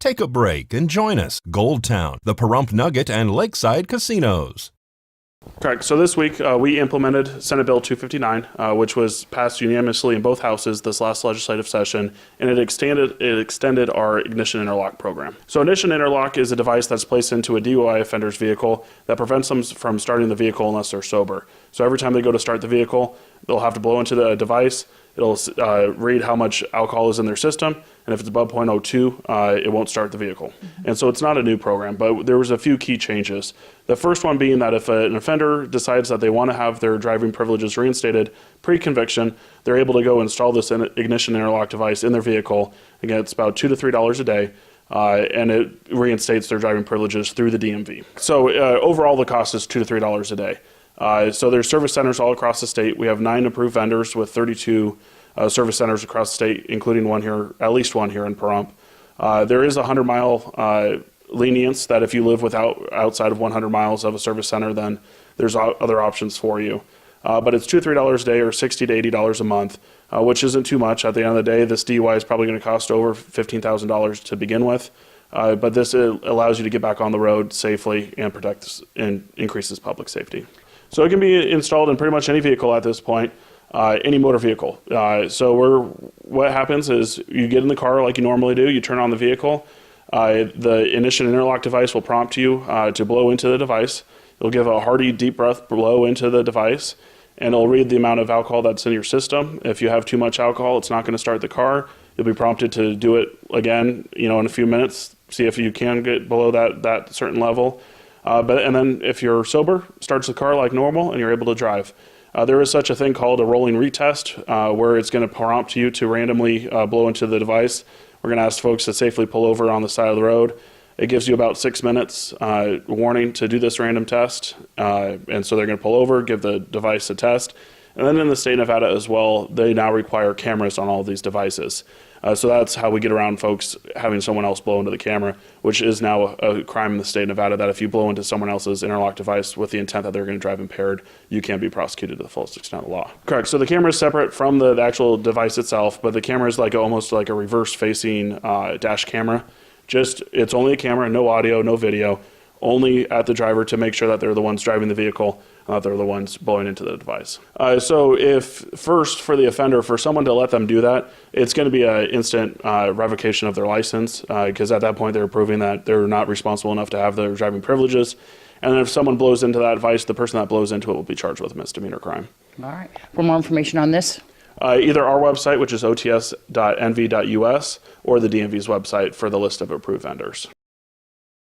Take a break and join us. Gold Town, the Pahrump Nugget, and Lakeside Casinos. Correct. So this week we implemented Senate Bill 259, which was passed unanimously in both houses this last legislative session, and it extended our Ignition Interlock program. So Ignition Interlock is a device that's placed into a DUI offender's vehicle that prevents them from starting the vehicle unless they're sober. So every time they go to start the vehicle, they'll have to blow into the device. It'll read how much alcohol is in their system, and if it's above 0.02, it won't start the vehicle. And so it's not a new program, but there was a few key changes. The first one being that if an offender decides that they want to have their driving privileges reinstated pre-conviction, they're able to go install this Ignition Interlock device in their vehicle. Again, it's about $2 to $3 a day. And it reinstates their driving privileges through the DMV. So overall, the cost is $2 to $3 a day. So there's service centers all across the state. We have 9 approved vendors with 32 service centers across the state, including one here, at least one here in Pahrump. There is a 100-mile lenience that if you live outside of 100 miles of a service center, then there's other options for you. But it's $2 to $3 a day, or $60 to $80 a month, which isn't too much. At the end of the day, this DUI is probably going to cost over $15,000 to begin with. But this allows you to get back on the road safely and protects and increases public safety. So it can be installed in pretty much any vehicle at this point, any motor vehicle. What happens is you get in the car like you normally do, you turn on the vehicle, the Ignition Interlock device will prompt you to blow into the device. It'll give a hearty, deep breath blow into the device, and it'll read the amount of alcohol that's in your system. If you have too much alcohol, it's not going to start the car. You'll be prompted to do it again, in a few minutes, see if you can get below that certain level. And then if you're sober, starts the car like normal and you're able to drive. There is such a thing called a rolling retest, where it's going to prompt you to randomly blow into the device. We're going to ask folks to safely pull over on the side of the road. It gives you about 6 minutes warning to do this random test. And so they're going to pull over, give the device a test. And then in the state of Nevada as well, they now require cameras on all of these devices. So that's how we get around folks having someone else blow into the camera, which is now a crime in the state of Nevada, that if you blow into someone else's interlock device with the intent that they're going to drive impaired, you can be prosecuted to the fullest extent of the law. Correct. So the camera is separate from the actual device itself, but the camera is almost like a reverse-facing dash camera. It's only a camera, no audio, no video, only at the driver to make sure that they're the ones driving the vehicle, not they're the ones blowing into the device. So if first for the offender, for someone to let them do that, it's going to be an instant revocation of their license, because at that point they're proving that they're not responsible enough to have their driving privileges. And then if someone blows into that device, the person that blows into it will be charged with a misdemeanor crime. All right. For more information on this? Either our website, which is ots.nv.us, or the DMV's website for the list of approved vendors.